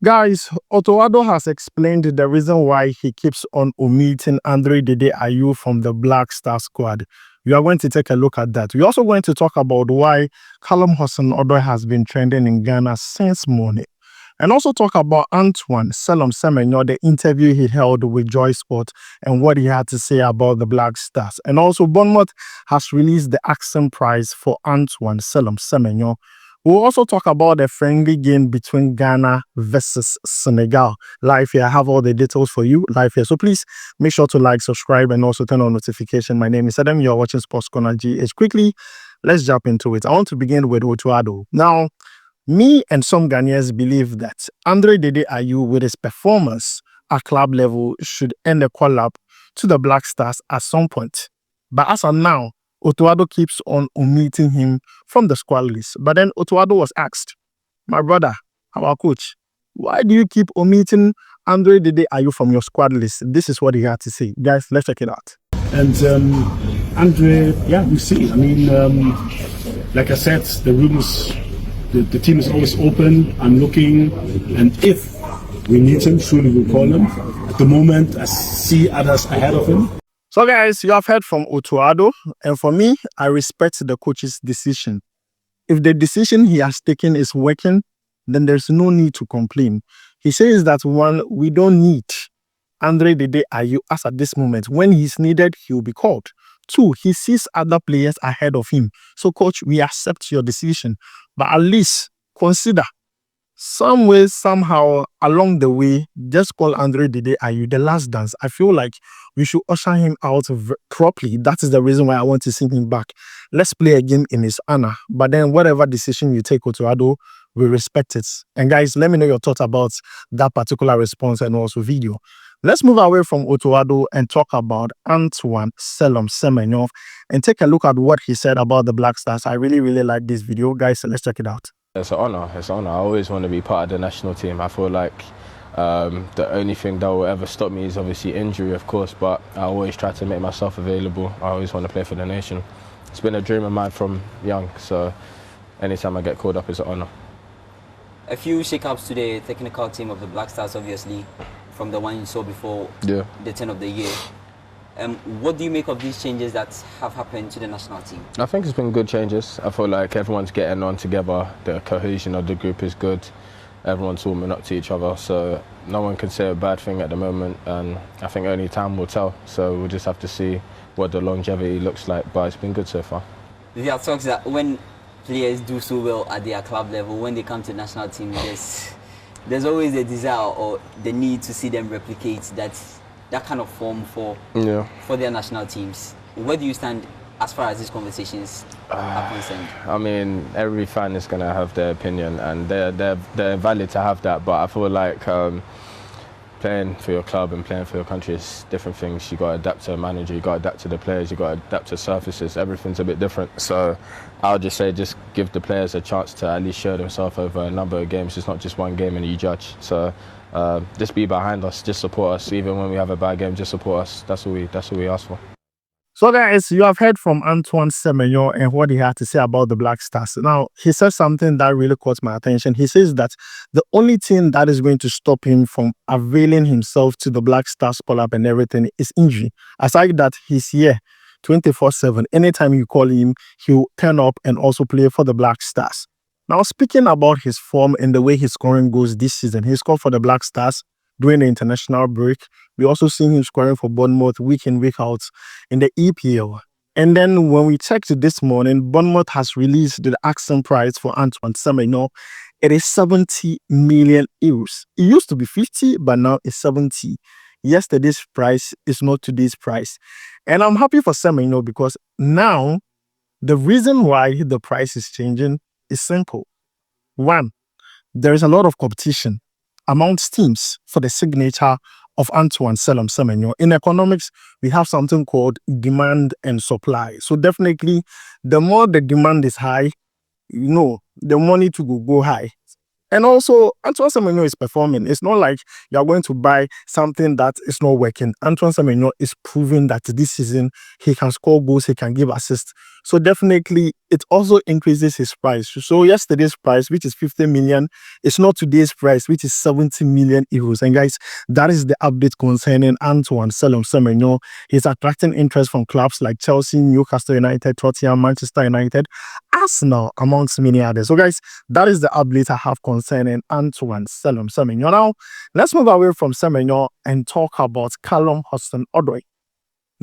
Guys, Otto Addo has explained the reason why he keeps on omitting Andre Dede Ayew from the Black Star squad. We are going to take a look at that. We're also going to talk about why Callum Hudson-Odoi has been trending in Ghana since morning. And also talk about Antoine Semenyo, the interview he held with Joy Sport and what he had to say about the Black Stars. And also Bournemouth has released the asking price for Antoine Semenyo. We'll also talk about the friendly game between Ghana versus Senegal. Live here, I have all the details for you live here. So please make sure to like, subscribe, and also turn on notification. My name is Adam. You're watching SportsCornerGH. Quickly, let's jump into it. I want to begin with Otto Addo. Now, me and some Ghanaians believe that Andre Dede Ayew, with his performance at club level, should end the call-up to the Black Stars at some point. But as of now, Otto Addo keeps on omitting him from the squad list. But then Otto Addo was asked, my brother, our coach, why do you keep omitting Andre Dede Ayew from your squad list? This is what he had to say. Guys, let's check it out. And Andre, yeah, we see. I mean, like I said, the rumors, the team is always open. I'm looking, and if we need him, surely we'll call him. At the moment, I see others ahead of him. So guys, you have heard from Otto Addo, and for me, I respect the coach's decision. If the decision he has taken is working, then there's no need to complain. He says that one, we don't need Andre Dede Ayew as at this moment. When he's needed, he will be called. Two, he sees other players ahead of him. So coach, we accept your decision, but at least consider some way, somehow, along the way, just call Andre Dede Ayew the last dance. I feel like we should usher him out properly. That is the reason why I want to see him back. Let's play a game in his honor. But then whatever decision you take, Otto Addo, we respect it. And guys, let me know your thoughts about that particular response and also video. Let's move away from Otto Addo and talk about Antoine Semenyo and take a look at what he said about the Black Stars. I really like this video. Guys, so let's check it out. It's an honour. It's an honour. I always want to be part of the national team. I feel like the only thing that will ever stop me is obviously injury, of course, but I always try to make myself available. I always want to play for the nation. It's been a dream of mine from young, so anytime I get called up, it's an honour. A few shake-ups to the technical team of the Black Stars, obviously, from the one you saw before the turn of the year. What do you make of these changes that have happened to the national team? I think it's been good changes. I feel like everyone's getting on together. The cohesion of the group is good. Everyone's warming up to each other, so no one can say a bad thing at the moment, and I think only time will tell. So we'll just have to see what the longevity looks like, but it's been good so far. There are talks that when players do so well at their club level, when they come to the national team, there's always a desire or the need to see them replicate that kind of form for their national teams. Where do you stand as far as these conversations are concerned? I mean, every fan is going to have their opinion, and they're valid to have that, but I feel like playing for your club and playing for your country is different things. You got to adapt to a manager, you got to adapt to the players, you got to adapt to surfaces. Everything's a bit different. So I'll just say, just give the players a chance to at least show themselves over a number of games. It's not just one game and you judge. So just be behind us, just support us. Even when we have a bad game, just support us. That's what we ask for. So guys, you have heard from Antoine Semenyo and what he had to say about the Black Stars. Now, he said something that really caught my attention. He says that the only thing that is going to stop him from availing himself to the Black Stars call-up and everything is injury. Aside that, he's here 24/7. Anytime you call him, he'll turn up and also play for the Black Stars. Now, speaking about his form and the way his scoring goes this season, he scored for the Black Stars during the international break. We also seen him scoring for Bournemouth week in, week out in the EPL. And then when we checked this morning, Bournemouth has released the asking price for Antoine Semenyo. It is 70 million euros. It used to be 50, but now it's 70. Yesterday's price is not today's price. And I'm happy for Semenyo because now the reason why the price is changing is simple. One, there is a lot of competition amongst teams for the signature of Antoine Semenyo. In economics, we have something called demand and supply. So definitely, the more the demand is high, the money to go high. And also, Antoine Semenyo is performing. It's not like you're going to buy something that is not working. Antoine Semenyo is proving that this season he can score goals, he can give assists. So definitely, it also increases his price. So yesterday's price, which is 50 million, is not today's price, which is 70 million euros. And guys, that is the update concerning Antoine Semenyo. He's attracting interest from clubs like Chelsea, Newcastle United, Tottenham, Manchester United, Arsenal, amongst many others. So guys, that is the update I have concerning Antoine Semenyo. Now, let's move away from Semenyo and talk about Callum Hudson-Odoi.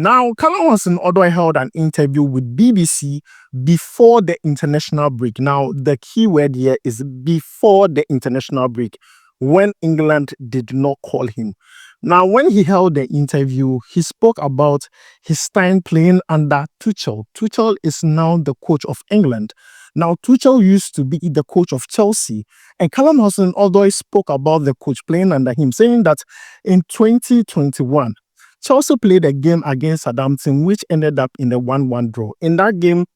Now, Callum Hudson-Odoi held an interview with BBC before the international break. Now, the key word here is before the international break, when England did not call him. Now, when he held the interview, he spoke about his time playing under Tuchel. Tuchel is now the coach of England. Now, Tuchel used to be the coach of Chelsea, and Callum Hudson-Odoi spoke about the coach playing under him, saying that in 2021, Chelsea played a game against Southampton, which ended up in a 1-1 draw. In that game,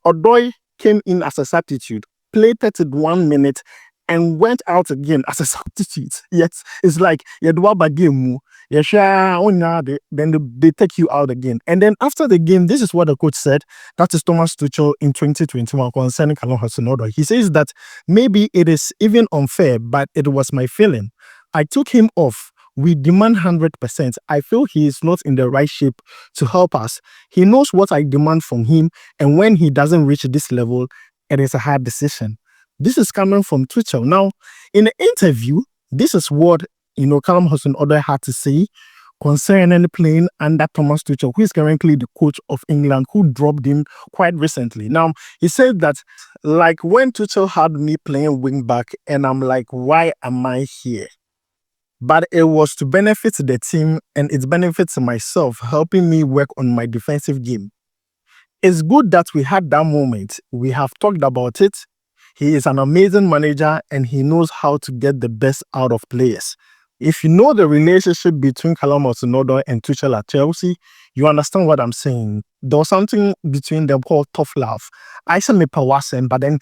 Odoi came in as a substitute, played 31 minutes, and went out again as a substitute. Yet it's like you do a game, then they take you out again. And then after the game, this is what the coach said. That is Thomas Tuchel in 2021 concerning Callum Hudson-Odoi. He says that maybe it is even unfair, but it was my feeling. I took him off. We demand 100%. I feel he is not in the right shape to help us. He knows what I demand from him, and when he doesn't reach this level, it is a hard decision. This is coming from Tuchel. Now, in the interview, this is what Callum Hudson-Odoi had to say concerning playing under Thomas Tuchel, who is currently the coach of England, who dropped him quite recently. Now, he said that, like, when Tuchel had me playing wing back, and I'm like, why am I here? But it was to benefit the team, and it benefits myself, helping me work on my defensive game. It's good that we had that moment. We have talked about it. He is an amazing manager, and he knows how to get the best out of players. If you know the relationship between Callum Hudson-Odoi and Tuchel at Chelsea, you understand what I'm saying. There was something between them called tough love. I said me pawasen, but then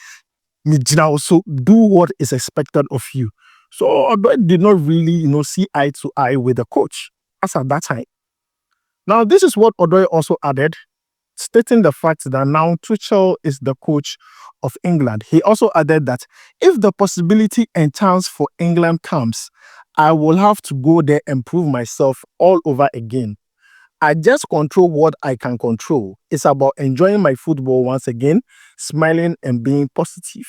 me also do what is expected of you. So Odoi did not really, see eye to eye with the coach as at that time. Now, this is what Odoi also added, stating the fact that now Tuchel is the coach of England. He also added that if the possibility and chance for England comes, I will have to go there and prove myself all over again. I just control what I can control. It's about enjoying my football once again, smiling and being positive.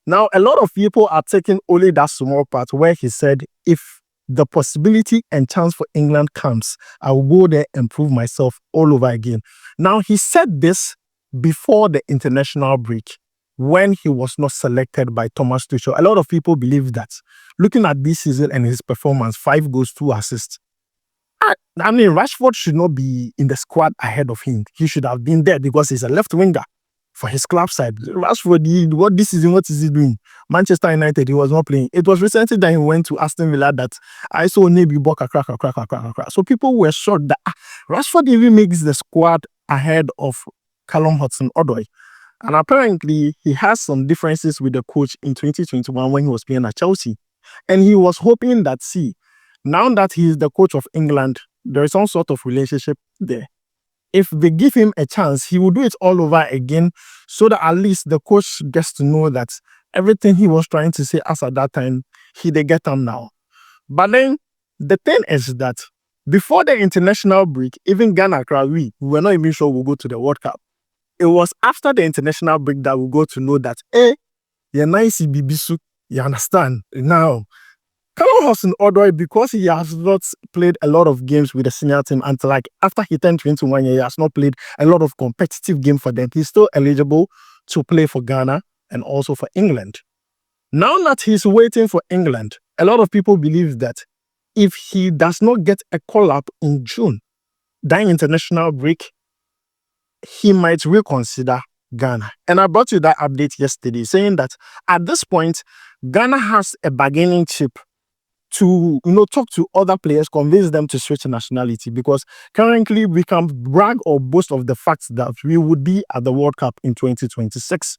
Now, a lot of people are taking only that small part where he said, if the possibility and chance for England comes, I will go there and prove myself all over again. Now, he said this before the international break, when he was not selected by Thomas Tuchel. A lot of people believe that. Looking at this season and his performance, 5 goals, 2 assists. I mean, Rashford should not be in the squad ahead of him. He should have been there because he's a left winger for his club side. Rashford, what is he doing? Manchester United, he was not playing. It was recently that he went to Aston Villa that I saw Nebi Boka crack. So people were shocked that Rashford even makes the squad ahead of Callum Hudson-Odoi. And apparently, he has some differences with the coach in 2021 when he was playing at Chelsea. And he was hoping that, now that he is the coach of England, there is some sort of relationship there. If they give him a chance, he will do it all over again so that at least the coach gets to know that everything he was trying to say as at that time, they get on now. But then, the thing is that before the international break, even Ghana, we were not even sure we'll go to the World Cup. It was after the international break that we got to know that, you're nice, Bibisu, you understand? Now, Callum Hudson-Odoi, because he has not played a lot of games with the senior team until after he turned 21 years, he has not played a lot of competitive games for them. He's still eligible to play for Ghana and also for England. Now that he's waiting for England, a lot of people believe that if he does not get a call-up in June, that international break, he might reconsider Ghana. And I brought you that update yesterday saying that at this point, Ghana has a bargaining chip to talk to other players, convince them to switch nationality, because currently we can brag or boast of the fact that we would be at the World Cup in 2026.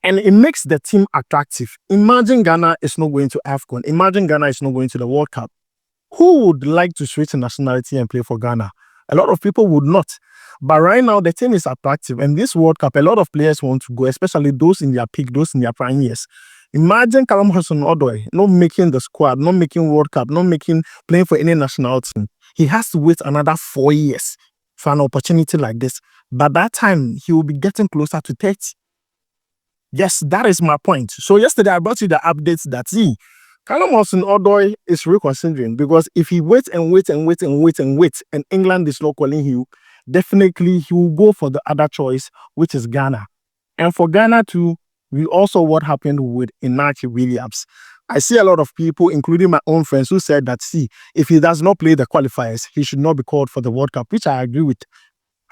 And it makes the team attractive. Imagine Ghana is not going to AFCON. Imagine Ghana is not going to the World Cup. Who would like to switch nationality and play for Ghana? A lot of people would not. But right now, the team is attractive. And this World Cup, a lot of players want to go, especially those in their peak, those in their prime years. Imagine Callum Hudson-Odoi not making the squad, not making World Cup, playing for any national team. He has to wait another 4 years for an opportunity like this. By that time, he will be getting closer to 30. Yes, that is my point. So yesterday, I brought you the updates that, Callum Hudson-Odoi is reconsidering, because if he waits and England is not calling him, definitely he will go for the other choice, which is Ghana. And for Ghana too, we also what happened with Inaki Williams. I see a lot of people, including my own friends, who said that, if he does not play the qualifiers, he should not be called for the World Cup, which I agree with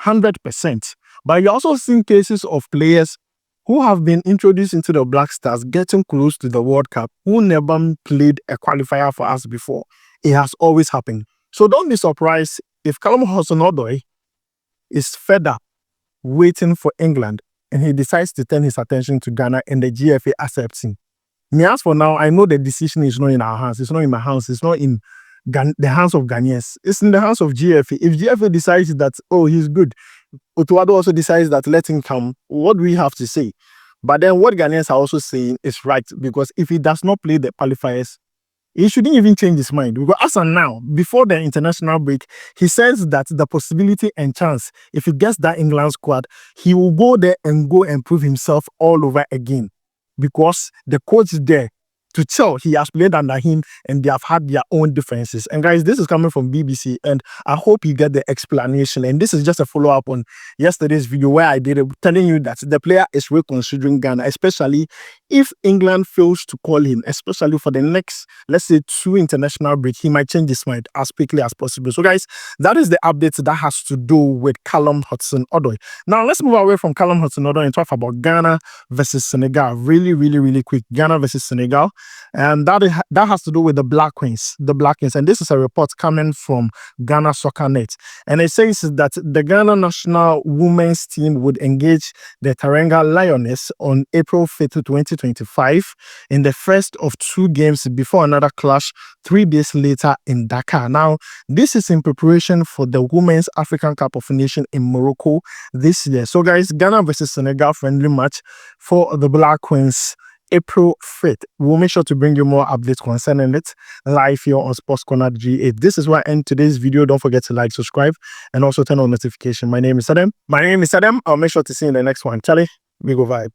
100%. But you also see cases of players who have been introduced into the Black Stars getting close to the World Cup, who never played a qualifier for us before. It has always happened. So don't be surprised if Callum Hudson-Odoi is fed up waiting for England and he decides to turn his attention to Ghana and the GFA accepts him. Me, as for now, I know the decision is not in our hands. It's not in my hands. It's not in the hands of Ghanaians. It's in the hands of GFA. If GFA decides that, oh, he's good, Otto Addo also decides that let him come, what do we have to say? But then what Ghanaians are also saying is right, because if he does not play the qualifiers, he shouldn't even change his mind. Because as of now, before the international break, he says that the possibility and chance, if he gets that England squad, he will go there and prove himself all over again. Because the coach there, to tell he has played under him and they have had their own differences. And guys, this is coming from BBC and I hope you get the explanation. And this is just a follow-up on yesterday's video where I did it, telling you that the player is reconsidering Ghana, especially if England fails to call him, especially for the next, let's say, 2 international break. He might change his mind as quickly as possible. So guys, that is the update that has to do with Callum Hudson-Odoi. Now let's move away from Callum Hudson-Odoi and talk about Ghana versus Senegal. Really quick. Ghana versus Senegal. And that has to do with the Black Queens. And this is a report coming from Ghana Soccer Net. And it says that the Ghana national women's team would engage the Teranga Lioness on April 5th, 2025 in the first of 2 games before another clash 3 days later in Dakar. Now, this is in preparation for the Women's African Cup of Nations in Morocco this year. So guys, Ghana versus Senegal friendly match for the Black Queens, April 5th. We'll make sure to bring you more updates concerning it live here on SportsCornerGH. This is where I end today's video. Don't forget to like, subscribe, and also turn on notification. My name is Adam. I'll make sure to see you in the next one. Charlie, we go vibe.